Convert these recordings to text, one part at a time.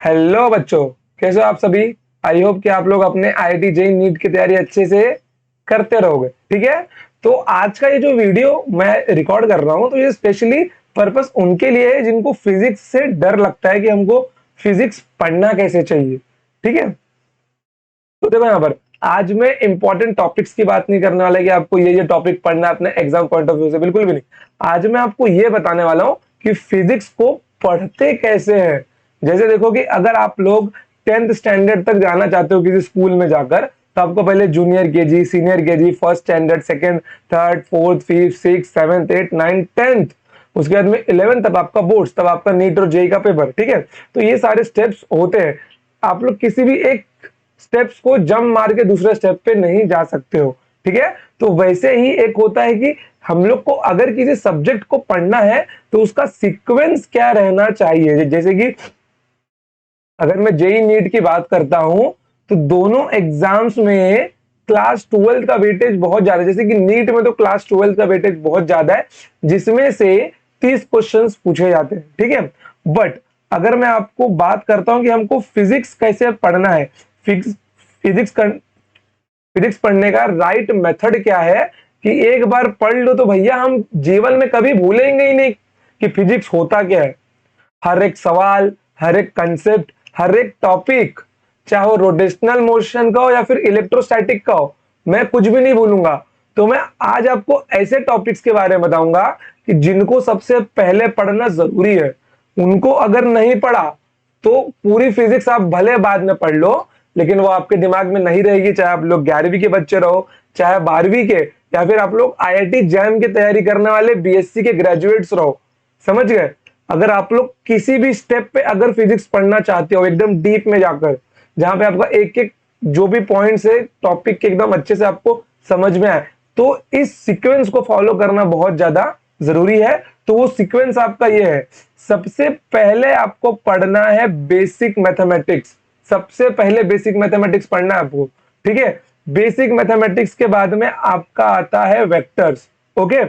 Hello बच्चों, कैसे हो आप सभी। आई होप कि आप लोग अपने आईआईटी जेईई नीट की तैयारी अच्छे से करते रहोगे। ठीक है, तो आज का ये जो वीडियो मैं रिकॉर्ड कर रहा हूँ तो ये स्पेशली पर्पस उनके लिए है जिनको फिजिक्स से डर लगता है कि हमको फिजिक्स पढ़ना कैसे चाहिए। ठीक है, तो देखो यहाँ पर आज मैं इंपॉर्टेंट टॉपिक्स की बात नहीं करने वाला कि आपको ये टॉपिक पढ़ना है अपने एग्जाम पॉइंट ऑफ व्यू से, बिल्कुल भी नहीं। आज मैं आपको ये बताने वाला हूँ कि फिजिक्स को पढ़ते कैसे हैं। जैसे देखो कि अगर आप लोग 10th स्टैंडर्ड तक जाना चाहते हो किसी स्कूल में जाकर, तो आपको पहले junior KG, senior KG, first standard, second, third, fourth, fifth, six, seventh, eight, nine, 10th, उसके बाद में 11th, तब आपका बोर्ड, तब आपका नीट और जेई का पेपर। ठीक है, तो ये सारे स्टेप्स होते हैं। आप लोग किसी भी एक स्टेप्स को जंप मार के दूसरे स्टेप पे नहीं जा सकते हो। ठीक है, तो वैसे ही एक होता है कि हम लोग को अगर किसी सब्जेक्ट को पढ़ना है तो उसका सीक्वेंस क्या रहना चाहिए। जैसे कि अगर मैं जेई नीट की बात करता हूं तो दोनों एग्जाम्स में क्लास 12 का वेटेज बहुत ज्यादा है। जैसे कि नीट में तो क्लास 12 का वेटेज बहुत ज्यादा है, जिसमें से 30 क्वेश्चंस पूछे जाते हैं। ठीक है, बट अगर मैं आपको बात करता हूं कि हमको फिजिक्स कैसे पढ़ना है, फिजिक्स फिजिक्स पढ़ने का राइट मेथड क्या है, कि एक बार पढ़ लो तो भैया हम जीवन में कभी भूलेंगे ही नहीं कि फिजिक्स होता क्या है। हर एक सवाल, हर एक कंसेप्ट, हर एक टॉपिक, चाहे वो रोटेशनल मोशन का हो या फिर इलेक्ट्रोस्टैटिक का हो, मैं कुछ भी नहीं भूलूंगा। तो मैं आज आपको ऐसे टॉपिक्स के बारे में बताऊंगा कि जिनको सबसे पहले पढ़ना जरूरी है। उनको अगर नहीं पढ़ा तो पूरी फिजिक्स आप भले बाद में पढ़ लो, लेकिन वो आपके दिमाग में नहीं रहेगी। चाहे आप लोग 11वीं के बच्चे रहो, चाहे 12वीं के, या फिर आप लोग आईआईटी जैम की तैयारी करने वाले बीएससी के ग्रेजुएट्स रहो। समझ गए। अगर आप लोग किसी भी स्टेप पे अगर फिजिक्स पढ़ना चाहते हो एकदम डीप में जाकर, जहां पे आपका एक एक जो भी पॉइंट्स है टॉपिक के एकदम अच्छे से आपको समझ में आए, तो इस सीक्वेंस को फॉलो करना बहुत ज्यादा जरूरी है। तो वो सीक्वेंस आपका ये है। सबसे पहले आपको पढ़ना है बेसिक मैथमेटिक्स। सबसे पहले बेसिक मैथमेटिक्स पढ़ना है आपको। ठीक है, बेसिक मैथमेटिक्स के बाद में आपका आता है वेक्टर्स। ओके,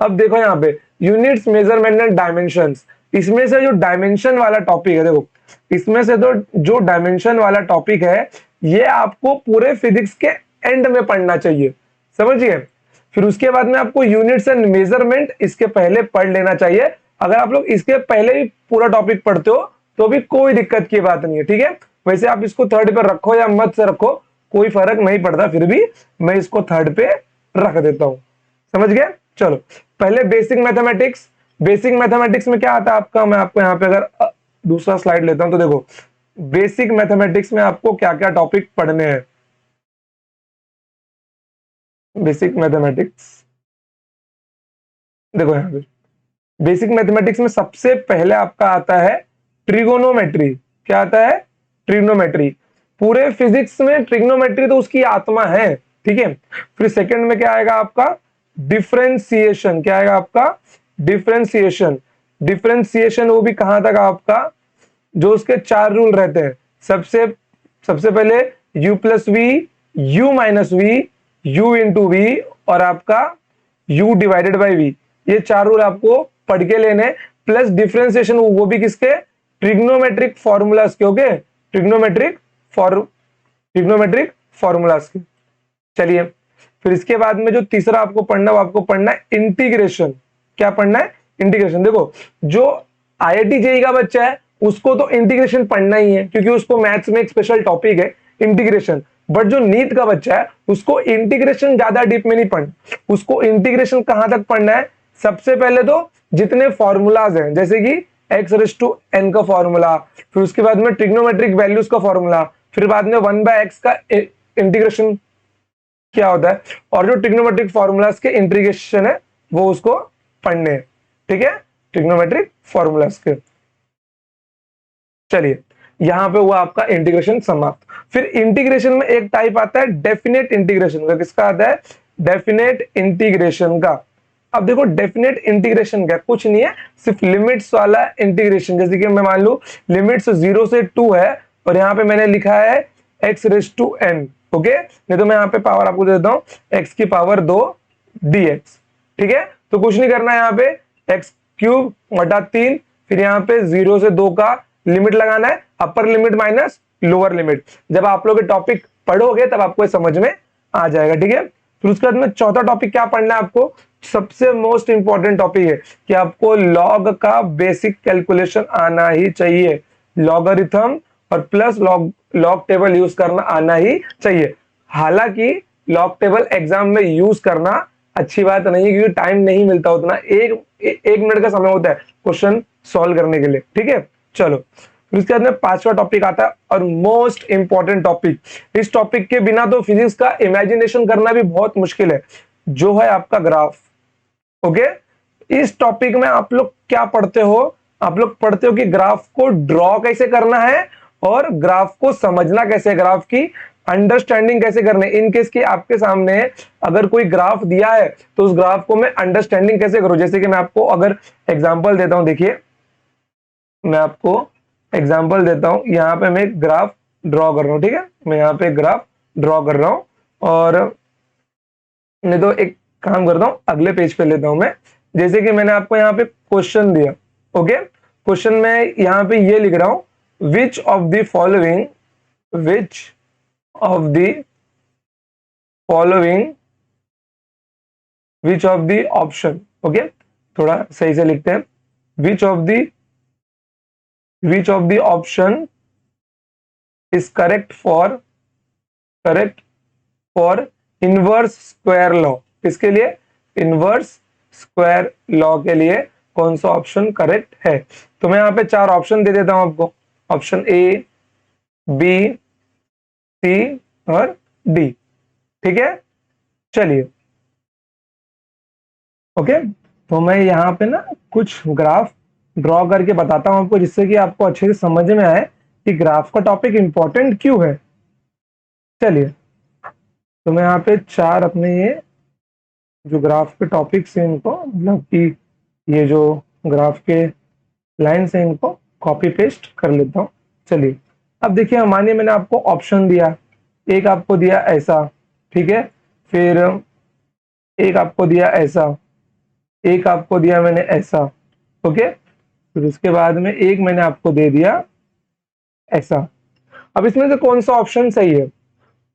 अब देखो यहाँ पे यूनिट्स, मेजरमेंट एंड डायमेंशंस। इसमें से जो डायमेंशन वाला टॉपिक है, देखो इसमें से तो जो डायमेंशन वाला टॉपिक है ये आपको पूरे फिजिक्स के एंड में पढ़ना चाहिए। समझिए, फिर उसके बाद में आपको यूनिट्स एंड मेजरमेंट इसके पहले पढ़ लेना चाहिए। अगर आप लोग इसके पहले ही पूरा टॉपिक पढ़ते हो तो भी कोई दिक्कत की बात नहीं है। ठीक है, वैसे आप इसको थर्ड पे रखो या मत से रखो, कोई फर्क नहीं पड़ता, फिर भी मैं इसको थर्ड पे रख देता हूं। समझ गए। चलो, पहले बेसिक मैथमेटिक्स। बेसिक मैथमेटिक्स में क्या आता है आपका, मैं आपको यहाँ पे अगर दूसरा स्लाइड लेता हूं तो देखो बेसिक मैथमेटिक्स में आपको क्या क्या टॉपिक पढ़ने हैं। बेसिक मैथमेटिक्स देखो यहाँ पे बेसिक मैथमेटिक्स में सबसे पहले आपका आता है ट्रिगोनोमेट्री। क्या आता है? ट्रिग्नोमेट्री। पूरे फिजिक्स में ट्रिग्नोमेट्री तो उसकी आत्मा है। ठीक है, फिर सेकंड में क्या आएगा आपका? डिफरेंशिएशन। क्या आएगा आपका? डिफरेंशिएशन। डिफरेंशिएशन वो भी कहां तक आपका, जो उसके 4 रूल रहते हैं। सबसे सबसे पहले u plus v, u minus v, u into v, और आपका u डिवाइडेड बाई वी। ये 4 रूल आपको पढ़ के लेने, प्लस डिफरेंशिएशन वो भी किसके? ट्रिग्नोमेट्रिक फॉर्मूलाज के। ओके, ट्रिग्नोमेट्रिक फॉर्मूलाज के। चलिए, फिर इसके बाद में जो तीसरा आपको पढ़ना है वो आपको पढ़ना है इंटीग्रेशन। क्या पढ़ना है? इंटीग्रेशन। देखो, जो आईआईटी जेईई का बच्चा है उसको तो इंटीग्रेशन पढ़ना ही है, क्योंकि उसको मैथ्स में एक स्पेशल टॉपिक है इंटीग्रेशन। बट जो नीट का बच्चा है उसको इंटीग्रेशन ज्यादा डीप में नहीं पढ़ना। उसको इंटीग्रेशन कहां तक पढ़ना है? सबसे पहले तो जितने फॉर्मूलाज हैं, जैसे कि एक्स रेस टू एन का फॉर्मूला, फिर उसके बाद में ट्रिग्नोमेट्रिक वैल्यूज का फॉर्मूला, फिर बाद में 1/x का इंटीग्रेशन क्या होता है, और जो ट्रिग्नोमेट्रिक फॉर्मूलाज के इंटीग्रेशन है वो उसको पढ़ने हैं। ठीक है, ट्रिग्नोमेट्रिक फॉर्मूलाज के। चलिए, यहां पे हुआ आपका इंटीग्रेशन समाप्त। फिर इंटीग्रेशन में एक टाइप आता है डेफिनेट इंटीग्रेशन का। किसका आता है? डेफिनेट इंटीग्रेशन का। अब देखो, डेफिनेट इंटीग्रेशन का कुछ नहीं है, सिर्फ लिमिट्स वाला इंटीग्रेशन। जैसे कि मैं मान लू लिमिट्स 0 से 2 है, और यहां पे मैंने लिखा है x raise to n. Okay, नहीं तो मैं यहाँ पे पावर आपको दे देता हूँ एक्स की पावर 2 dx। ठीक है, तो कुछ नहीं करना है, यहाँ पे एक्स क्यूब बटा 3, फिर यहाँ पे 0 से 2 का लिमिट लगाना है, upper limit minus lower limit. जब आप लोग टॉपिक पढ़ोगे तब आपको समझ में आ जाएगा, ठीक है। फिर उसके बाद में चौथा टॉपिक क्या पढ़ना है आपको, सबसे मोस्ट इंपॉर्टेंट टॉपिक है कि आपको लॉग का बेसिक कैलकुलेशन आना ही चाहिए, लॉगरिथम और प्लस लॉग टेबल यूज करना आना ही चाहिए। हालांकि लॉग टेबल एग्जाम में यूज करना अच्छी बात नहीं है, क्योंकि टाइम नहीं मिलता उतना, एक मिनट का समय होता है क्वेश्चन सॉल्व करने के लिए, ठीक है। चलो फिर उसके बाद में पांचवा टॉपिक आता है और मोस्ट इंपॉर्टेंट टॉपिक, इस टॉपिक के बिना तो फिजिक्स का इमेजिनेशन करना भी बहुत मुश्किल है, जो है आपका ग्राफ। ओके, इस टॉपिक में आप लोग क्या पढ़ते हो, आप लोग पढ़ते हो कि ग्राफ को ड्रॉ कैसे करना है और ग्राफ को समझना कैसे, ग्राफ की अंडरस्टैंडिंग कैसे करने। इन केस की आपके सामने अगर कोई ग्राफ दिया है तो उस ग्राफ को मैं अंडरस्टैंडिंग कैसे करूं। जैसे कि मैं आपको अगर एग्जांपल देता हूं, देखिए मैं आपको एग्जांपल देता हूं, यहां पे मैं ग्राफ ड्रॉ कर रहा हूं, ठीक है। मैं यहां पे ग्राफ ड्रॉ कर रहा हूं और नहीं तो एक काम करता हूं, अगले पेज पे लेता हूं मैं। जैसे कि मैंने आपको यहाँ पे क्वेश्चन दिया, ओके, क्वेश्चन में यहाँ पे ये लिख रहा हूं, which of the following option, okay, थोड़ा सही से लिखते हैं, which of the option is correct for inverse square law. इसके लिए इनवर्स स्क्वायर लॉ के लिए कौन सा ऑप्शन करेक्ट है। तो मैं यहाँ पे चार ऑप्शन दे देता हूं आपको, ऑप्शन ए, बी, सी और डी, ठीक है। चलिए ओके, तो मैं यहाँ पे ना कुछ ग्राफ ड्रॉ करके बताता हूं आपको, जिससे कि आपको अच्छे से समझ में आए कि ग्राफ का टॉपिक इंपॉर्टेंट क्यों है। चलिए, तो मैं यहाँ पे चार अपने ये जो ग्राफ के टॉपिक्स हैं इनको, मतलब कि ये जो ग्राफ के लाइन्स हैं इनको कॉपी पेस्ट कर लेता हूँ। चलिए, अब देखिए, मानिए मैंने आपको ऑप्शन दिया, एक आपको दिया ऐसा, ठीक है, फिर एक आपको दिया ऐसा, एक आपको दिया मैंने ऐसा, ओके, फिर उसके बाद में एक मैंने आपको दे दिया ऐसा। अब इसमें से कौन सा ऑप्शन सही है।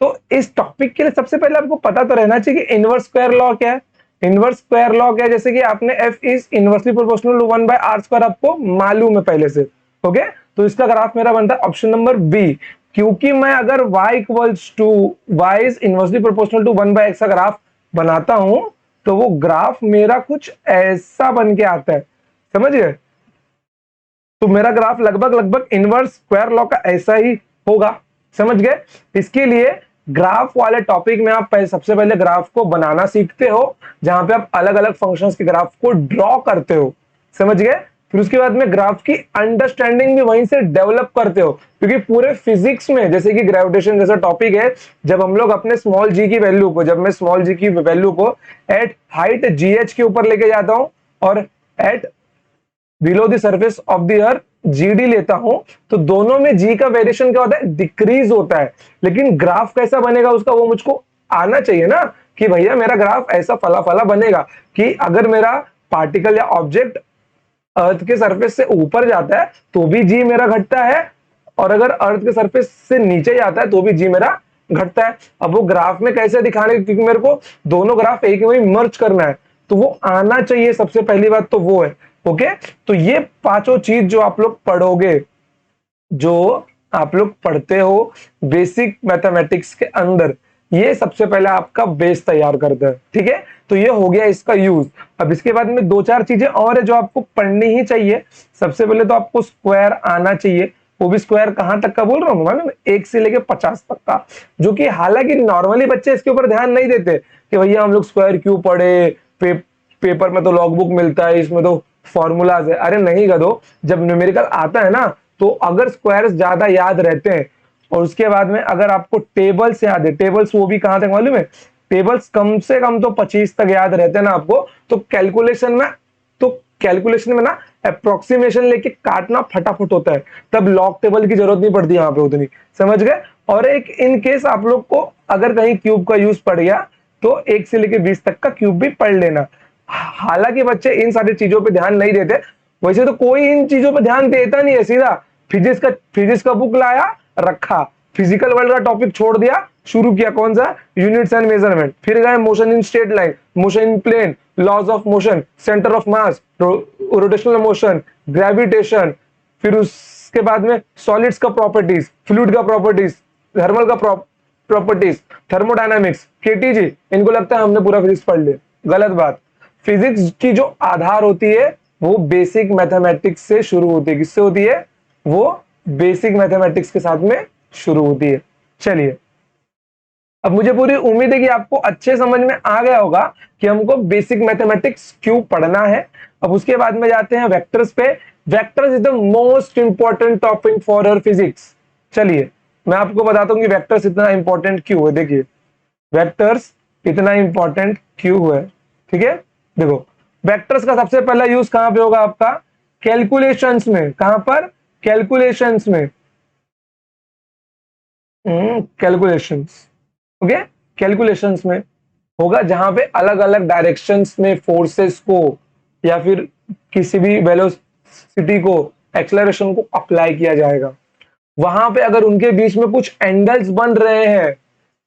तो इस टॉपिक के लिए सबसे पहले आपको पता तो रहना चाहिए कि इनवर्स स्क्वायर लॉ क्या है। इनवर्स स्क्वायर लॉ क्या है, जैसे कि आपने F is inversely proportional to 1/r² आपको मालूम है पहले से, ओके। तो इसका ग्राफ मेरा बनता है ऑप्शन नंबर बी, क्योंकि मैं अगर y is inversely proportional to 1/x का ग्राफ बनाता हूं तो वो ग्राफ मेरा कुछ ऐसा बन के आता है, समझ गए। तो मेरा ग्राफ लगभग इनवर्स स्क्वायर लॉ का ऐसा ही होगा, समझ गए। इसके लिए ग्राफ वाले टॉपिक में आप सबसे पहले ग्राफ को बनाना सीखते हो, जहां पे आप अलग अलग फंक्शंस के ग्राफ को ड्रॉ करते हो, समझ गए। फिर उसके बाद में ग्राफ की अंडरस्टैंडिंग भी वहीं से डेवलप करते हो, क्योंकि पूरे फिजिक्स में जैसे कि ग्रेविटेशन जैसा टॉपिक है, जब हम लोग अपने स्मॉल जी की वैल्यू को, जब मैं स्मॉल जी की वैल्यू को एट हाइट GH के ऊपर लेके जाता हूं और at below the surface of the earth GD लेता हूं, तो दोनों में G का वेरिएशन क्या होता है, डिक्रीज होता है। लेकिन ग्राफ कैसा बनेगा उसका वो मुझको आना चाहिए ना, कि भैया मेरा ग्राफ ऐसा फला फला बनेगा कि अगर मेरा पार्टिकल या ऑब्जेक्ट अर्थ के सरफेस से ऊपर जाता है तो भी G मेरा घटता है, और अगर अर्थ के सरफेस से नीचे जाता है तो भी G मेरा घटता है। अब वो ग्राफ में कैसे दिखाने, क्योंकि मेरे को दोनों ग्राफ एक में मर्ज करना है, तो वो आना चाहिए, सबसे पहली बात तो वो है, ओके। तो ये पांचों चीज जो आप लोग पढ़ोगे, जो आप लोग पढ़ते हो बेसिक मैथमेटिक्स के अंदर, ये सबसे पहले आपका बेस तैयार करता है, ठीक है। तो ये हो गया इसका यूज। अब इसके बाद में दो चार चीजें और है जो आपको पढ़नी ही चाहिए। सबसे पहले तो आपको स्क्वायर आना चाहिए, वो भी स्क्वायर कहां तक का बोल रहा हूँ मालूम, 1 से लेके 50 तक का, जो कि हालांकि नॉर्मली बच्चे इसके ऊपर ध्यान नहीं देते कि भैया हम लोग स्क्वायर क्यों पढ़े, पेपर में तो लॉग बुक मिलता है, इसमें तो फॉर्मूलाज है। अरे नहीं गधो, जब न्यूमेरिकल आता है ना, तो अगर स्क्वायर्स ज्यादा याद रहते हैं और उसके बाद में अगर आपको टेबल्स याद है, टेबल्स वो भी कहां तक मालूम है, टेबल्स कम से कम तो 25 तक याद रहते हैं ना आपको, तो कैलकुलेशन में ना अप्रोक्सीमेशन लेके काटना फटाफट होता है, तब लॉग टेबल की जरूरत नहीं पड़ती यहाँ पे उतनी, समझ गए। और एक इन केस आप लोग को अगर कहीं क्यूब का यूज पड़ गया तो 1 से लेके 20 तक का क्यूब भी पढ़ लेना। हालांकि बच्चे इन सारी चीजों पे ध्यान नहीं देते, वैसे तो कोई इन चीजों पे ध्यान देता नहीं है सीधा, फिजिक्स का बुक लाया, रखा, फिजिकल वर्ल्ड का टॉपिक छोड़ दिया, शुरू किया कौन सा, यूनिट्स एंड मेजरमेंट, फिर गए motion in straight line, motion in plane, laws of motion, centre of mass, rotational motion, gravitation, फिर उसके बाद में सॉलिड्स का प्रॉपर्टीज, फ्लूइड का प्रॉपर्टीज, थर्मल का प्रॉपर्टीज, थर्मोडायनामिक्स, केटीजी। इनको लगता है हमने पूरा फिजिक्स पढ़ लिया, गलत बात। फिजिक्स की जो आधार होती है वो बेसिक मैथमेटिक्स से शुरू होती है। किससे होती है? वो बेसिक मैथमेटिक्स के साथ में शुरू होती है। चलिए, अब मुझे पूरी उम्मीद है कि आपको अच्छे समझ में आ गया होगा कि हमको बेसिक मैथमेटिक्स क्यों पढ़ना है। अब उसके बाद में जाते हैं वेक्टर्स पे। Vectors is the most important topic for our physics. चलिए मैं आपको बताता हूं कि वेक्टर्स इतना इंपॉर्टेंट क्यों है। देखिए वेक्टर्स इतना इंपॉर्टेंट क्यों है, ठीक है। देखो वेक्टर्स का सबसे पहला यूज कहां पे होगा आपका? कैलकुलेशंस में। कहां पर? कैलकुलेशंस में। कैलकुलेशंस, ओके, कैलकुलेशंस में होगा, जहां पे अलग अलग डायरेक्शंस में फोर्सेस को या फिर किसी भी वेलोसिटी को, एक्सेलरेशन को अप्लाई किया जाएगा। वहां पे अगर उनके बीच में कुछ एंगल्स बन रहे हैं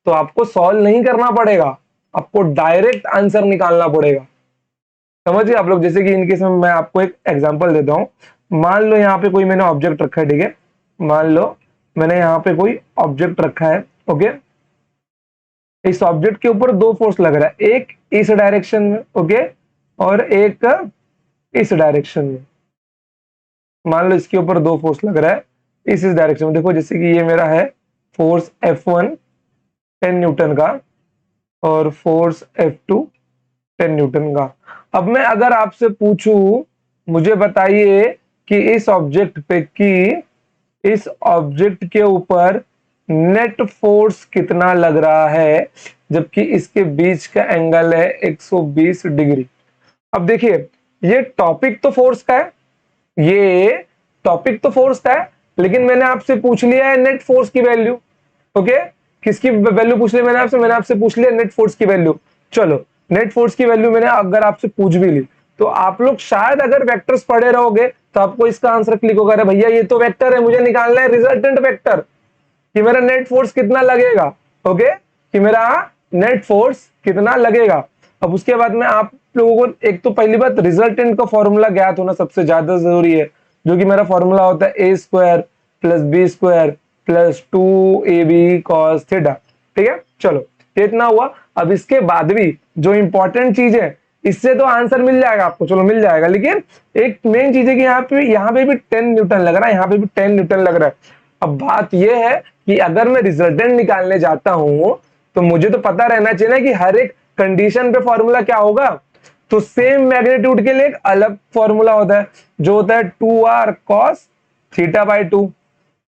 तो आपको सॉल्व नहीं करना पड़ेगा, आपको डायरेक्ट आंसर निकालना पड़ेगा। समझिए आप लोग। जैसे कि इनके समय मैं आपको एक एग्जांपल देता हूं। मान लो यहाँ पे कोई मैंने ऑब्जेक्ट रखा है, ठीक है। मान लो मैंने यहाँ पे कोई ऑब्जेक्ट रखा है, ओके। इस ऑब्जेक्ट के ऊपर दो फोर्स लग रहा है, एक इस डायरेक्शन में, ओके, और एक इस डायरेक्शन में। मान लो इसके ऊपर दो फोर्स लग रहा है इस डायरेक्शन में। देखो जैसे कि ये मेरा है फोर्स F1 10 न्यूटन का और फोर्स F2 10 न्यूटन का। अब मैं अगर आपसे पूछूं, मुझे बताइए कि इस ऑब्जेक्ट पे इस ऑब्जेक्ट के ऊपर नेट फोर्स कितना लग रहा है, जबकि इसके बीच का एंगल है 120 डिग्री। अब देखिए ये टॉपिक तो फोर्स का है, ये टॉपिक तो फोर्स का है, लेकिन मैंने आपसे पूछ लिया है नेट फोर्स की वैल्यू, ओके। किसकी वैल्यू पूछ लिया मैंने आपसे पूछ लिया नेट फोर्स की वैल्यू। चलो नेट फोर्स की वैल्यू मैंने अगर आपसे पूछ भी ली तो आप लोग शायद अगर वेक्टर्स पढ़े रहोगे तो आपको इसका आंसर क्लिक होगा, अरे भैया ये तो वेक्टर है, मुझे निकालना है रिजल्टेंट वेक्टर कि मेरा नेट फोर्स कितना लगेगा, ओके, कि मेरा नेट फोर्स कितना लगेगा। अब उसके बाद में आप लोगों को एक तो पहली बात रिजल्टेंट का फॉर्मूला ज्ञात होना सबसे ज्यादा जरूरी है, जो कि मेरा फॉर्मूला होता है a square plus b square plus 2ab cos theta, ठीक है। चलो इतना हुआ। अब इसके बाद भी जो इंपॉर्टेंट चीज है, इससे तो आंसर मिल जाएगा आपको, चलो मिल जाएगा, लेकिन एक मेन चीज है कि यहाँ पे भी 10 न्यूटन लग रहा है, यहाँ पे भी 10 न्यूटन लग रहा है। अब बात यह है कि अगर मैं रिजल्टेंट निकालने जाता हूं तो मुझे तो पता रहना चाहिए ना कि हर एक कंडीशन पे फॉर्मूला क्या होगा। तो सेम मैग्नीट्यूड के लिए एक अलग फॉर्मूला होता है, जो होता है 2r cos theta by 2,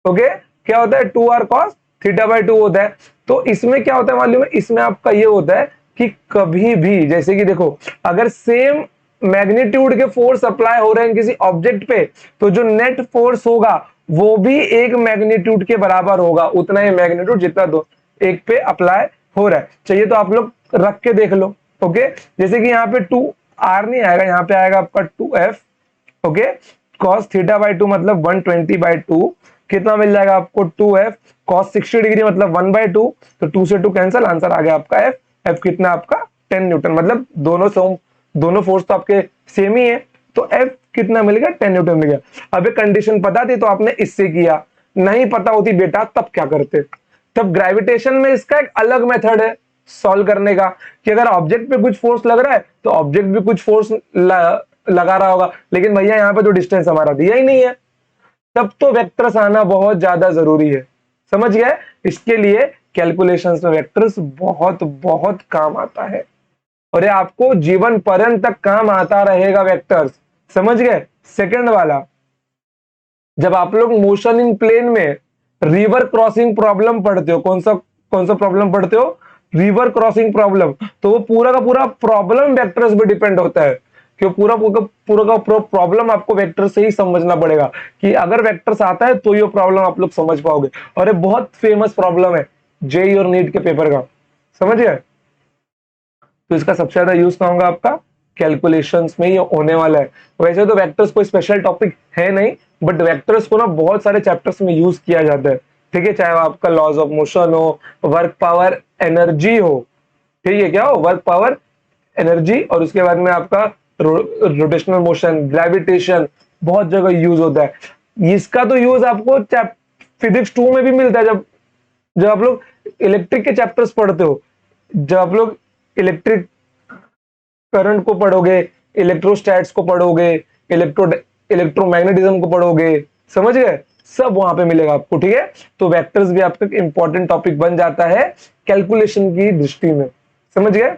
okay. क्या होता है? 2r cos थीटा बाई 2 होता है। तो इसमें क्या होता है मालूम है? इसमें आपका ये होता है कि कभी भी, जैसे कि देखो अगर सेम मैग्नीट्यूड के फोर्स अप्लाई हो रहे हैं किसी ऑब्जेक्ट पे, तो जो नेट फोर्स होगा वो भी एक मैग्नीट्यूड के बराबर होगा, उतना ही मैग्नीट्यूड जितना दो एक पे अप्लाई हो रहा है। चाहिए तो आप लोग रख के देख लो, ओके। जैसे कि यहाँ पे 2r नहीं आएगा, यहाँ पे आएगा आपका 2f, okay. cos theta by 2 मतलब 120/2 कितना मिल जाएगा आपको? 2f cos 60 डिग्री मतलब 1/2, तो 2 से 2 कैंसिल, आंसर आ गया आपका f कितना आपका 10 न्यूटन। मतलब दोनों फोर्स तो आपके सेम ही है, तो f कितना मिल गया? 10 न्यूटन मिल गया। अब एक कंडीशन पता थी तो आपने इससे किया, नहीं पता होती बेटा तब क्या करते? तब ग्रेविटेशन में इसका एक अलग मेथड है सॉल्व करने का, कि अगर ऑब्जेक्ट पे कुछ फोर्स लग रहा है तो ऑब्जेक्ट भी कुछ फोर्स लगा रहा होगा, लेकिन भैया यहाँ पे तो डिस्टेंस हमारा दिया ही नहीं है, तब तो वेक्टर्स आना बहुत ज्यादा जरूरी है। समझ गए? इसके लिए कैलकुलेशंस में वेक्टर्स बहुत बहुत काम आता है, और ये आपको जीवन पर्यंत तक काम आता रहेगा वेक्टर्स। समझ गए? सेकंड वाला, जब आप लोग मोशन इन प्लेन में रिवर क्रॉसिंग प्रॉब्लम पढ़ते हो, कौन सा प्रॉब्लम पढ़ते हो? River crossing problem. तो वो पूरा का पूरा प्रॉब्लम वेक्टर्स पे डिपेंड होता है, कि पूरा का प्रॉब्लम आपको वेक्टर से ही समझना पड़ेगा, कि अगर वेक्टर्स आता है तो ये प्रॉब्लम आप लोग समझ पाओगे। और ये बहुत फेमस प्रॉब्लम है जेई और नीट के पेपर का, समझ गए? तो इसका सबसे ज्यादा यूज कहाँ होगा? आपका कैलकुलेशंस में ही होने वाला है। वैसे तो वेक्टर्स कोई स्पेशल टॉपिक है नहीं, बट वेक्टर्स को ना बहुत सारे चैप्टर्स में यूज किया जाता है, ठीक है, चाहे वो आपका लॉज ऑफ मोशन हो, वर्क पावर एनर्जी हो, ठीक है, क्या हो, वर्क पावर एनर्जी, और उसके बाद में आपका रोटेशनल मोशन, ग्रेविटेशन, बहुत जगह यूज होता है। इसका तो यूज आपको फिजिक्स 2 में भी मिलता है, जब जब आप लोग इलेक्ट्रिक के चैप्टर्स पढ़ते हो, जब आप लोग इलेक्ट्रिक करंट को पढ़ोगे, इलेक्ट्रोस्टैट्स को पढ़ोगे, इलेक्ट्रोमैग्नेटिज्म को पढ़ोगे, समझ गए, सब वहां पे मिलेगा आपको, ठीक है। तो वेक्टर्स भी आपका इंपॉर्टेंट टॉपिक बन जाता है कैलकुलेशन की दृष्टि में, समझ गए।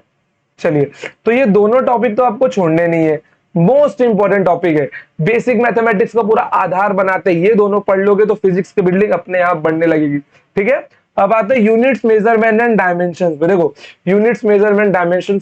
चलिए, तो ये दोनों टॉपिक तो आपको छोड़ने नहीं है, मोस्ट इंपॉर्टेंट टॉपिक है, बेसिक मैथमेटिक्स का पूरा आधार बनाते हैं, ये दोनों पढ़ लोगे तो फिजिक्स की बिल्डिंग अपने आप बनने लगेगी, ठीक है। अब आते हैं यूनिट्स, मेजरमेंट एंड डायमेंशन। देखो, यूनिट्स, मेजरमेंट, डायमेंशन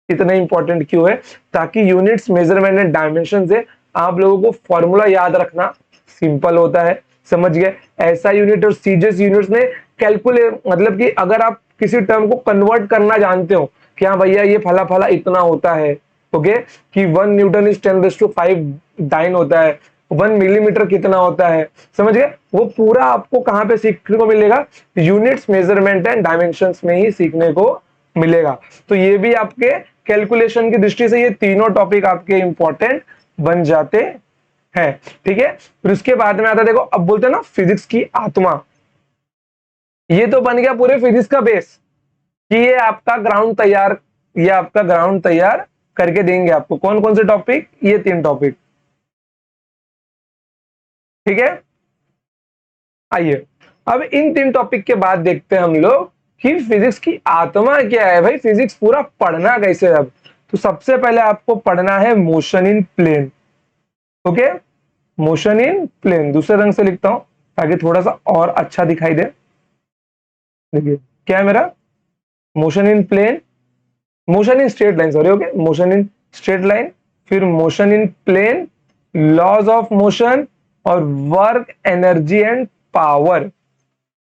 इतना इंपॉर्टेंट क्यों है, ताकि यूनिट्स, मेजरमेंट एंड डायमेंशन से आप लोगों को फॉर्मूला याद रखना सिंपल होता है, समझ गए। ऐसा यूनिट और सीजीएस यूनिट्स में कैलकुलेट, मतलब कि अगर आप किसी टर्म को कन्वर्ट करना जानते हो कि हाँ भैया ये फला फला इतना होता है, ओके, कि 1 न्यूटन इज 10⁵ डाइन होता है, 1 मिलीमीटर कितना होता है, समझ गए, वो पूरा आपको कहां पे सीखने को मिलेगा, यूनिट्स, मेजरमेंट एंड डायमेंशंस में ही सीखने को मिलेगा। तो ये भी आपके कैलकुलेशन की दृष्टि से ये तीनों टॉपिक आपके इंपॉर्टेंट बन जाते हैं, ठीक है। फिर उसके बाद में आता है, देखो अब बोलते हैं ना फिजिक्स की आत्मा, ये तो बन गया पूरे फिजिक्स का बेस, कि ये आपका ग्राउंड तैयार करके देंगे आपको। कौन कौन से टॉपिक, ये 3 टॉपिक, ठीक है। आइए अब इन 3 टॉपिक के बाद देखते हैं हम लोग कि फिजिक्स की आत्मा क्या है, भाई फिजिक्स पूरा पढ़ना कैसे। अब तो सबसे पहले आपको पढ़ना है motion in plane, okay, motion in plane, दूसरे रंग से लिखता हूं ताकि थोड़ा सा और अच्छा दिखाई दे। देखिए क्या है मेरा, motion in plane, motion in straight line, sorry, okay, motion in straight line, फिर motion in plane, laws of motion, और वर्क, एनर्जी एंड पावर।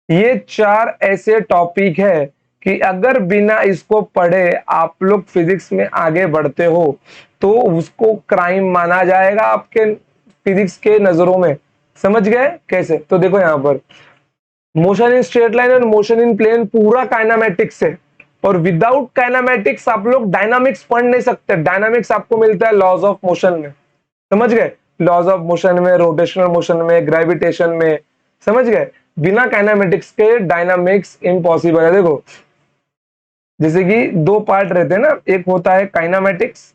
ये 4 ऐसे टॉपिक है कि अगर बिना इसको पढ़े आप लोग फिजिक्स में आगे बढ़ते हो तो उसको क्राइम माना जाएगा आपके फिजिक्स के नजरों में, समझ गए कैसे। तो देखो यहां पर मोशन इन स्ट्रेट लाइन और मोशन इन प्लेन पूरा काइनामेटिक्स है, और विदाउट काइनामेटिक्स आप लोग डायनामिक्स पढ़ नहीं सकते। डायनामिक्स आपको मिलता है लॉज ऑफ मोशन में, समझ गए, लॉज ऑफ मोशन में, रोटेशनल मोशन में, ग्रेविटेशन में, समझ गए। बिना काइनामेटिक्स के डायनामिक्स इम्पॉसिबल है। देखो जैसे कि 2 पार्ट रहते हैं ना, एक होता है काइनामेटिक्स,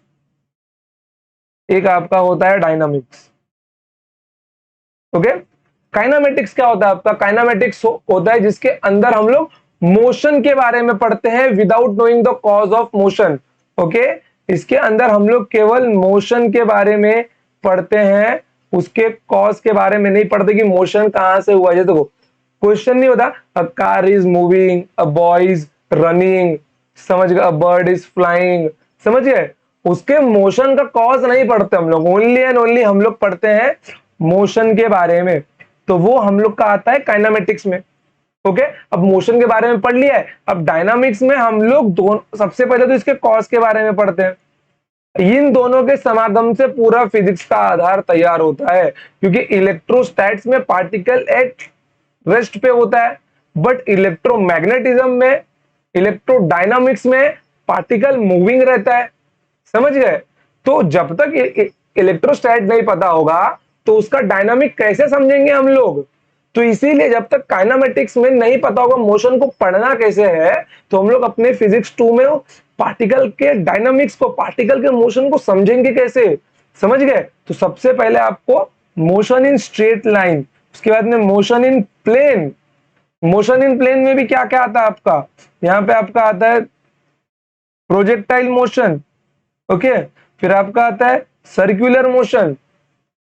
एक आपका होता है डायनामिक्स, ओके। काइनामेटिक्स क्या होता है आपका, काइनामेटिक्स होता है जिसके अंदर हम लोग मोशन के बारे में पढ़ते हैं without knowing the cause of motion, okay. इसके अंदर हम लोग केवल मोशन के बारे में पढ़ते हैं, उसके कॉज के बारे में नहीं पढ़ते कि मोशन कहां से हुआ है। देखो क्वेश्चन नहीं होता a car is moving, a boy is running, समझ गए, अ बर्ड इज फ्लाइंग, समझ गए, उसके मोशन का कॉज नहीं पढ़ते हम लोग, ओनली एंड ओनली हम लोग पढ़ते हैं मोशन के बारे में। तो वो हम लोग का आता है काइनामेटिक्स में, ओके। अब मोशन के बारे में पढ़ लिया है, अब डायनामिक्स में हम लोग दोनों सबसे पहले तो इसके कॉज के बारे में पढ़ते हैं। इन दोनों के समागम से पूरा फिजिक्स का आधार तैयार होता है, क्योंकि इलेक्ट्रोस्टैट्स में पार्टिकल एट रेस्ट पे होता है, बट इलेक्ट्रोमैग्नेटिज्म में, इलेक्ट्रोडायनामिक्स में पार्टिकल मूविंग रहता है, समझ गए। तो जब तक इलेक्ट्रोस्टैट नहीं पता होगा तो उसका डायनामिक कैसे समझेंगे हम लोग। तो इसीलिए जब तक काइनामेटिक्स में नहीं पता होगा मोशन को पढ़ना कैसे है, तो हम लोग अपने फिजिक्स 2 में पार्टिकल के डायनामिक्स को, पार्टिकल के मोशन को समझेंगे कैसे, समझ गए। तो सबसे पहले आपको मोशन इन स्ट्रेट लाइन, उसके बाद में motion in plane, motion in plane में भी क्या क्या आता है आपका, यहाँ पे आपका आता है प्रोजेक्टाइल मोशन, ओके, फिर आपका आता है सर्कुलर मोशन,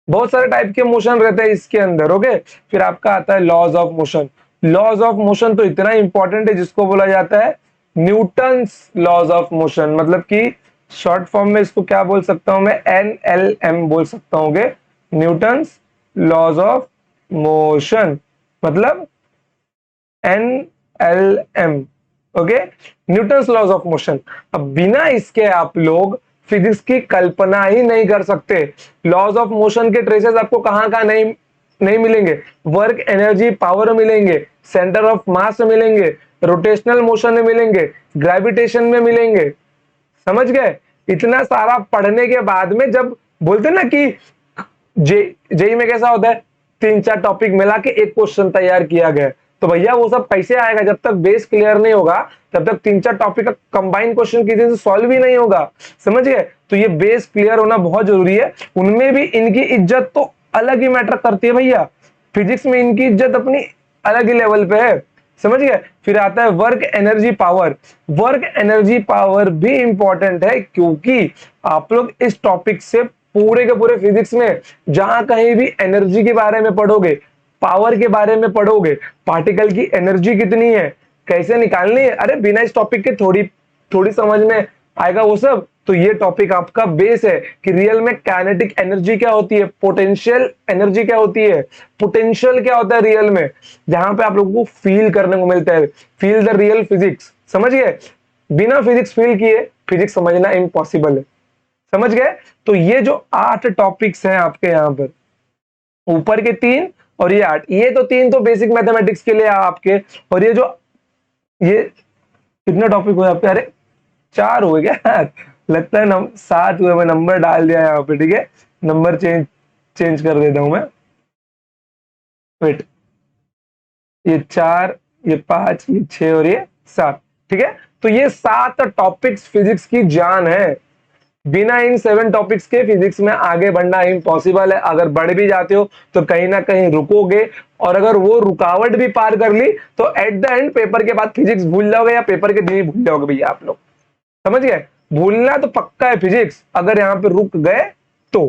बहुत सारे टाइप के मोशन रहते हैं इसके अंदर, ओके। फिर आपका आता है laws of motion. Laws of motion तो इतना इंपॉर्टेंट है जिसको बोला जाता है न्यूटन्स लॉज ऑफ मोशन, मतलब कि शॉर्ट फॉर्म में इसको क्या बोल सकता हूं मैं, NLM बोल सकता हूँ, न्यूटन्स लॉज ऑफ मोशन, मतलब NLM, okay, Newton's laws of motion. अब बिना इसके आप लोग फिजिक्स की कल्पना ही नहीं कर सकते। लॉज ऑफ मोशन के ट्रेसेस आपको कहाँ नहीं नहीं मिलेंगे, वर्क एनर्जी पावर मिलेंगे, सेंटर ऑफ मास में मिलेंगे, रोटेशनल मोशन में मिलेंगे, ग्रेविटेशन में मिलेंगे। समझ गए? इतना सारा पढ़ने के बाद में जब बोलते ना कि जेई में कैसा होता है, 3-4 टॉपिक मिला के एक क्वेश्चन तैयार किया गया, तो भैया वो सब कैसे आएगा? जब तक बेस क्लियर नहीं होगा तब तक 3-4 टॉपिक का कंबाइन क्वेश्चन किसी से सॉल्व ही नहीं होगा। समझ गए? तो ये बेस क्लियर होना बहुत जरूरी है। उनमें भी इनकी इज्जत तो अलग ही मैटर करती है भैया, फिजिक्स में इनकी इज्जत अपनी अलग ही लेवल पे है। समझ गए? फिर आता है work energy power. Work energy power भी इंपॉर्टेंट है, क्योंकि आप लोग इस टॉपिक से पूरे के पूरे फिजिक्स में जहां कहीं भी एनर्जी के बारे में पढ़ोगे, पावर के बारे में पढ़ोगे, पार्टिकल की एनर्जी कितनी है, कैसे निकालनी है, अरे बिना इस टॉपिक के थोड़ी थोड़ी समझ में आएगा वो सब। तो ये टॉपिक आपका बेस है कि रियल में काइनेटिक एनर्जी क्या होती है, पोटेंशियल एनर्जी क्या होती है, पोटेंशियल क्या होता है रियल में, जहां पे आप लोगों को फील करने को मिलता है। Feel the real physics. समझ गए? बिना फिजिक्स फील किए फिजिक्स समझना इम्पॉसिबल है। समझ गए? तो ये जो 8 टॉपिक्स हैं आपके यहाँ पर, ऊपर के 3 और ये 8, ये तो 3 तो बेसिक मैथमेटिक्स के लिए आपके, और ये कितने टॉपिक हुए आपके? अरे 4 हुए क्या? लगता है 7 हुए, मैं नंबर डाल दिया यहाँ पे। ठीक है, नंबर चेंज कर देता हूं मैं। वेट, ये 4, ये 5, ये 6 और ये 7। ठीक है, तो ये 7 टॉपिक्स फिजिक्स की जान है। बिना इन 7 टॉपिक्स के फिजिक्स में आगे बढ़ना इम्पॉसिबल है। अगर बढ़ भी जाते हो तो कहीं ना कहीं रुकोगे, और अगर वो रुकावट भी पार कर ली तो एट द एंड पेपर के बाद फिजिक्स भूल जाओगे, या पेपर के दिन ही भूल जाओगे भैया आप लोग। समझ गए? भूलना तो पक्का है फिजिक्स, अगर यहां पे रुक गए तो।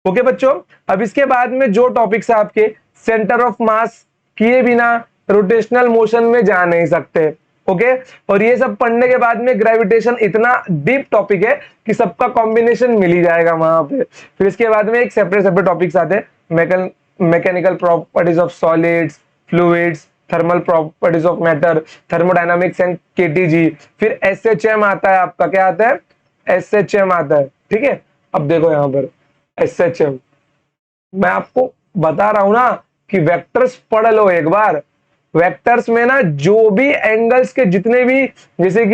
ओके बच्चों, अब इसके बाद में जो टॉपिक्स है आपके, सेंटर ऑफ मास किए बिना रोटेशनल मोशन में जा नहीं सकते। ओके, और ये सब पढ़ने के बाद में ग्रेविटेशन इतना डीप टॉपिक है कि सबका कॉम्बिनेशन मिल ही जाएगा वहां पे। फिर इसके बाद में एक सेपरेट टॉपिक्स आते हैं, mechanical properties of solids, fluids, thermal properties of matter, thermodynamics and KTG. फिर एसएचएम आता है आपका, क्या आता है? एसएचएम आता है। ठीक है, अब देखो यहां पर एसएचएम, मैं आपको बता रहा हूं ना कि वेक्टर्स पढ़ लो एक बार। वेक्टर्स में ना जो भी एंगल्स के जितने भी, जैसे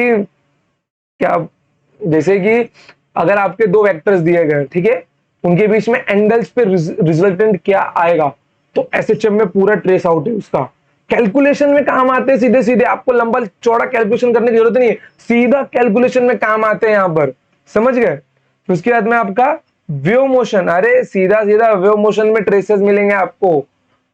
कि अगर आपके 2 वेक्टर्स दिए गए, ठीक है, उनके बीच में एंगल्स पे रिजल्टेंट क्या आएगा, तो एसएचएम में पूरा ट्रेस आउट है उसका। कैलकुलेशन में काम आते हैं सीधे सीधे, आपको लंबा चौड़ा कैलकुलेशन करने की जरूरत नहीं है, सीधा कैलकुलेशन में काम आते हैं यहां पर। समझ गए? फिर उसके बाद में आपका वेव मोशन, अरे सीधा सीधा वेव मोशन में ट्रेसेस मिलेंगे आपको।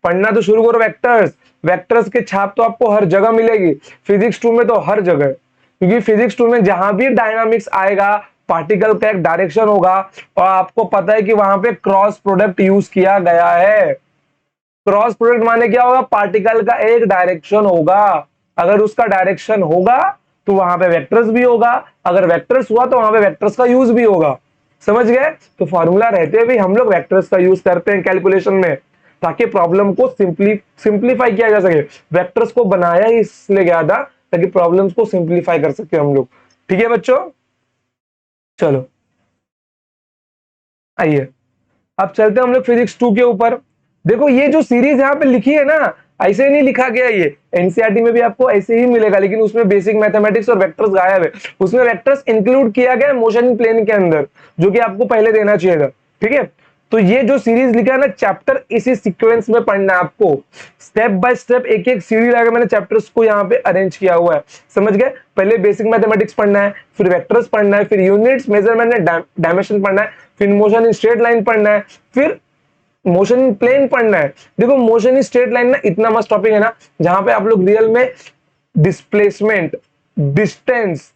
पढ़ना तो शुरू करो वेक्टर्स। वेक्टर्स के छाप तो आपको हर जगह मिलेगी, फिजिक्स 2 में तो हर जगह, क्योंकि फिजिक्स 2 में जहां भी डायनामिक्स आएगा, पार्टिकल का एक डायरेक्शन होगा, और आपको पता है कि वहां पे क्रॉस प्रोडक्ट यूज किया गया है। क्रॉस प्रोडक्ट माने क्या होगा? पार्टिकल का एक डायरेक्शन होगा, अगर उसका डायरेक्शन होगा तो वहां पे वेक्टर्स भी होगा, अगर वेक्टर्स हुआ तो वहां पे वेक्टर्स का यूज भी होगा। समझ गए? तो फॉर्मूला रहते हुए हम लोग वेक्टर्स का यूज करते हैं कैलकुलेशन में, ताकि प्रॉब्लम को सिंप्लीफाई किया जा सके। वेक्टर्स को बनाया ही इसलिए गया था ताकि प्रॉब्लम्स को सिंप्लीफाई कर सके हम लोग। ठीक है बच्चों, चलो आइए अब चलते हैं हम लोग फिजिक्स 2 के ऊपर। देखो ये जो सीरीज यहाँ पे लिखी है ना, ऐसे नहीं लिखा गया, ये एनसीईआरटी में भी आपको ऐसे ही मिलेगा, लेकिन उसमें बेसिक मैथमेटिक्स और वेक्टर्स गायब है। उसमें वेक्टर्स इंक्लूड किया गया है मोशन प्लेन के अंदर, जो कि आपको पहले देना चाहिए था। ठीक है, तो ये जो सीरीज लिखा है ना, चैप्टर इसी सीक्वेंस में पढ़ना है आपको, स्टेप बाय स्टेप एक एक सीरीज लगा मैंने चैप्टर्स को यहाँ पे अरेंज किया हुआ है। समझ गए? पहले बेसिक मैथमेटिक्स पढ़ना है, फिर वेक्टर्स पढ़ना है, फिर यूनिट्स, मेजरमेंट एंड डायमेंशन पढ़ना है, फिर मोशन इन स्ट्रेट लाइन पढ़ना है, फिर मोशन इन प्लेन पढ़ना है। देखो मोशन इन स्ट्रेट लाइन ना इतना मस्त टॉपिक है ना, जहां पे आप लोग रियल में displacement, distance,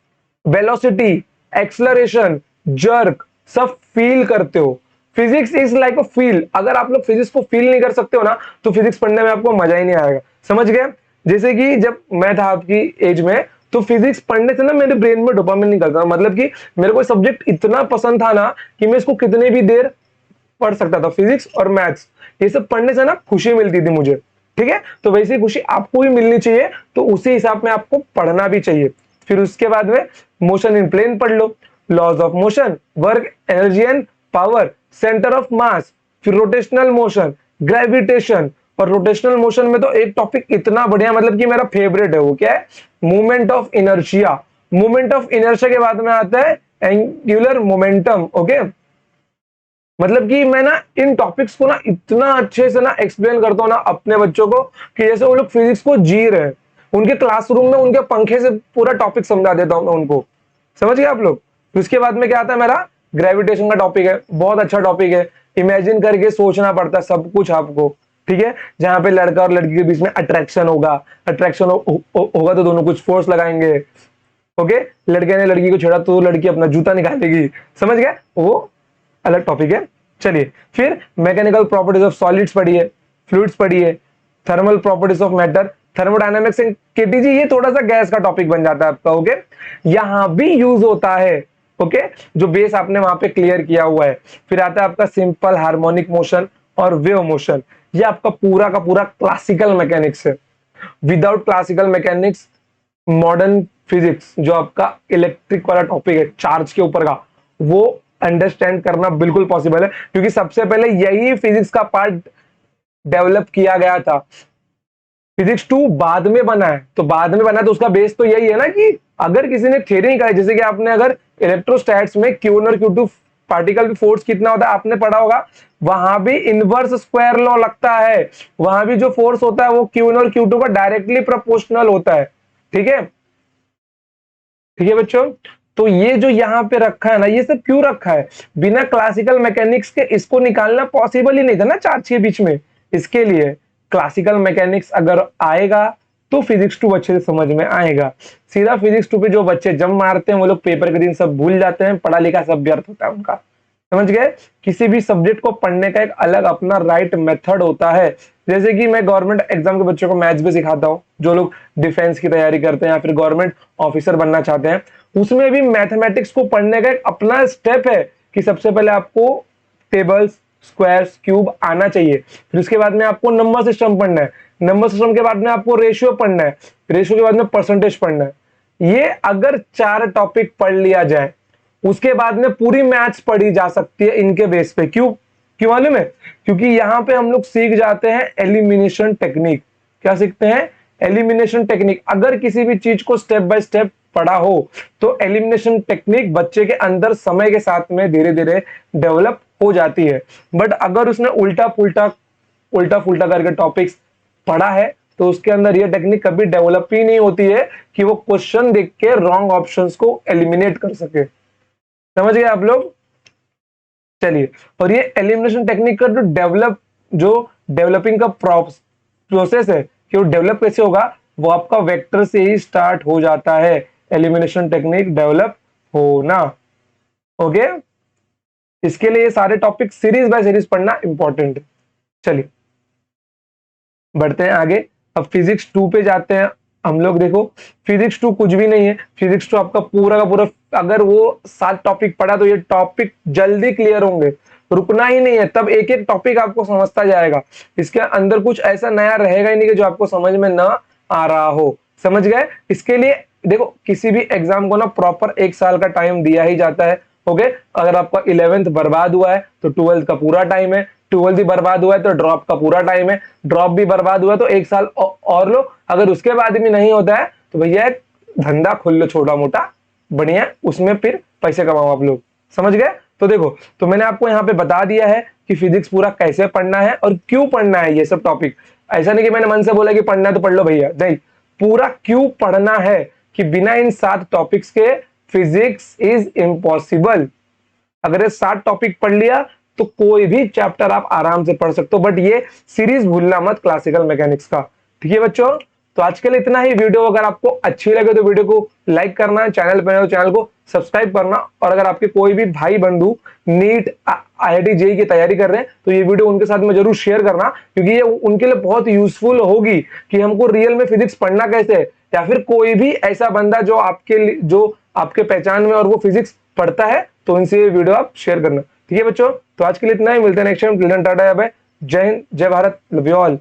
velocity, acceleration, jerk सब फील करते हो। Physics is like a feel. अगर आप लोग फिजिक्स को फील नहीं कर सकते हो ना, तो फिजिक्स पढ़ने में आपको मजा ही नहीं आएगा। समझ गए? जैसे कि जब मैं था आपकी एज में, तो फिजिक्स पढ़ने से ना मेरे ब्रेन में डोपामिन निकलता, मतलब कि मेरे को सब्जेक्ट इतना पसंद था ना कि मैं इसको कितने भी देर पढ़ सकता था। फिजिक्स और मैथ्स ये सब पढ़ने से ना खुशी मिलती थी मुझे। ठीक है, तो वैसी खुशी आपको भी मिलनी चाहिए, तो उसी हिसाब में आपको पढ़ना भी चाहिए। फिर उसके बाद में मोशन इन प्लेन पढ़ लो, laws of motion, work, energy and power, centre of mass, फिर रोटेशनल मोशन, ग्रेविटेशन। और रोटेशनल मोशन में तो एक टॉपिक इतना बढ़िया, मतलब कि मेरा फेवरेट है, वो क्या है, movement of inertia. Movement of inertia के बाद में आता है एंगुलर मोमेंटम। ओके, मतलब कि मैं ना इन टॉपिक्स को ना इतना अच्छे से ना एक्सप्लेन करता हूं ना अपने बच्चों को कि जैसे वो लोग फिजिक्स को जी रहे हैं, उनके क्लासरूम में उनके पंखे से पूरा टॉपिक समझा देता हूं मैं उनको। समझ गए आप लोग। तो उसके बाद में क्या आता है, मेरा ग्रेविटेशन का टॉपिक है, बहुत अच्छा टॉपिक है। इमेजिन करके सोचना पड़ता है सब कुछ आपको, ठीक है। जहां पे लड़का और लड़की के बीच में अट्रैक्शन होगा, अट्रैक्शन होगा तो दोनों कुछ फोर्स लगाएंगे। ओके, लड़के ने लड़की को छेड़ा तो लड़की अपना जूता निकालेगी। समझ गए, वो अलग टॉपिक है। चलिए, फिर मैकेनिकल प्रॉपर्टीज ऑफ सॉलिड्स पढ़िए, फ्लूइड्स पढ़िए, thermal properties of matter, thermodynamics and KTG. ये थोड़ा सा गैस का टॉपिक बन जाता है आपका। ओके, यहां भी यूज होता है। ओके, जो बेस आपने वहां पे क्लियर किया हुआ है। फिर आता है आपका सिंपल हार्मोनिक मोशन और वेव मोशन। ये आपका पूरा का पूरा क्लासिकल मैकेनिक्स है। Without classical mechanics modern physics, जो आपका इलेक्ट्रिक वाला टॉपिक है चार्ज के ऊपर का, वो अंडरस्टैंड करना बिल्कुल पॉसिबल है, क्योंकि सबसे पहले यही फिजिक्स का पार्ट डेवलप किया गया था। फिजिक्स 2 बाद में बना है, तो बाद में बना तो उसका बेस तो यही है ना कि अगर किसी ने थ्योरी निकाली, जैसे कि आपने अगर इलेक्ट्रोस्टैट्स में Q1 और Q2 पार्टिकल की फोर्स कितना होता है आपने पढ़ा होगा, वहां भी इनवर्स स्क्वायर लॉ लगता है। वहां भी जो फोर्स होता है वो Q1 और Q2 का डायरेक्टली प्रोपोर्शनल होता है। ठीक है, ठीक है बच्चों। तो ये जो यहाँ पे रखा है ना, ये सब क्यों रखा है, बिना क्लासिकल मैकेनिक्स के इसको निकालना पॉसिबल ही नहीं था ना चार्ज के बीच में। इसके लिए क्लासिकल मैकेनिक्स अगर आएगा तो फिजिक्स 2 अच्छे से समझ में आएगा। सीधा फिजिक्स 2 पे जो बच्चे जम मारते हैं वो लोग पेपर के दिन सब भूल जाते हैं, पढ़ा लिखा सब व्यर्थ होता है उनका। समझ गए। किसी भी सब्जेक्ट को पढ़ने का एक अलग अपना राइट मेथड होता है। जैसे कि मैं गवर्नमेंट एग्जाम के बच्चों को मैथ्स भी सिखाता हूँ, जो लोग डिफेंस की तैयारी करते हैं या फिर गवर्नमेंट ऑफिसर बनना चाहते हैं, उसमें भी मैथमेटिक्स को पढ़ने का एक अपना स्टेप है कि सबसे पहले आपको टेबल्स, स्क्वायर्स, क्यूब आना चाहिए। फिर उसके बाद में आपको नंबर सिस्टम पढ़ना है, नंबर सिस्टम के बाद में आपको रेशियो पढ़ना है, रेशियो के बाद में परसेंटेज पढ़ना है। ये अगर 4 टॉपिक पढ़ लिया जाए, उसके बाद में पूरी मैथ्स पढ़ी जा सकती है इनके बेस पे। क्यों क्यों मालूम है, क्योंकि यहां पे हम लोग सीख जाते हैं एलिमिनेशन टेक्निक। क्या सीखते हैं, एलिमिनेशन टेक्निक। अगर किसी भी चीज को स्टेप बाय स्टेप पढ़ा हो तो एलिमिनेशन टेक्निक बच्चे के अंदर समय के साथ में धीरे धीरे डेवलप हो जाती है। बट अगर उसने उल्टा फुल्टा करके टॉपिक्स पढ़ा है तो उसके अंदर यह टेक्निक कभी डेवलप ही नहीं होती है कि वो क्वेश्चन देख के रॉन्ग ऑप्शंस को एलिमिनेट कर सके। समझ गए आप लोग। चलिए, और ये एलिमिनेशन टेक्निक का जो डेवलपिंग का प्रोसेस है कि वो डेवलप कैसे होगा, वो आपका वेक्टर से ही स्टार्ट हो जाता है। एलिमिनेशन टेक्निक डेवलप होना। ओके, इसके लिए सारे टॉपिक सीरीज बाय सीरीज पढ़ना इंपॉर्टेंट है। चलिए बढ़ते हैं आगे। अब फिजिक्स 2 पे जाते हैं हम लोग। देखो, फिजिक्स 2 कुछ भी नहीं है। फिजिक्स 2 आपका पूरा का पूरा, अगर वो 7 टॉपिक पढ़ा तो ये टॉपिक जल्दी क्लियर होंगे, रुकना ही नहीं है, तब एक एक टॉपिक आपको समझता जाएगा। इसके अंदर कुछ ऐसा नया रहेगा ही नहीं कि जो आपको समझ में ना आ रहा हो। समझ गए। इसके लिए देखो, किसी भी एग्जाम को ना प्रॉपर 1 साल का टाइम दिया ही जाता है। ओके, अगर आपका 11th बर्बाद हुआ है तो 12th का पूरा टाइम है, 12th भी बर्बाद हुआ है तो ड्रॉप का पूरा टाइम है, ड्रॉप भी बर्बाद हुआ है तो 1 साल और लो। अगर उसके बाद भी नहीं होता है तो भैया एक धंधा खोल लो छोटा मोटा बढ़िया, उसमें फिर पैसे कमाओ आप लोग। समझ गए। तो देखो, तो मैंने आपको यहाँ पे बता दिया है कि फिजिक्स पूरा कैसे पढ़ना है और क्यों पढ़ना है ये सब टॉपिक। ऐसा नहीं कि मैंने मन से बोला कि पढ़ना है तो पढ़ लो भैया, नहीं, पूरा क्यों पढ़ना है कि बिना इन 7 टॉपिक्स के फिजिक्स इज इम्पॉसिबल। अगर ये 7 टॉपिक पढ़ लिया तो कोई भी चैप्टर आप आराम से पढ़ सकते हो। बट ये सीरीज भूलना मत क्लासिकल मैकेनिक्स का। ठीक है बच्चों, तो आज के लिए इतना ही। वीडियो अगर आपको अच्छी लगे तो वीडियो को लाइक करना, चैनल पर नए हो तो चैनल को सब्सक्राइब करना। और अगर आपके कोई भी भाई बंधु नीट IIT JEE की तैयारी कर रहे हैं तो ये वीडियो उनके साथ में जरूर शेयर करना, क्योंकि ये उनके लिए बहुत यूजफुल होगी कि हमको रियल में फिजिक्स पढ़ना कैसे है। या फिर कोई भी ऐसा बंदा जो आपके पहचान में और वो फिजिक्स पढ़ता है, तो उनसे ये वीडियो आप शेयर करना। ठीक है बच्चों, तो आज के लिए इतना ही। मिलते हैं नेक्स्ट टाइम। टाटा, जय हिंद, जय भारत, लव यू ऑल।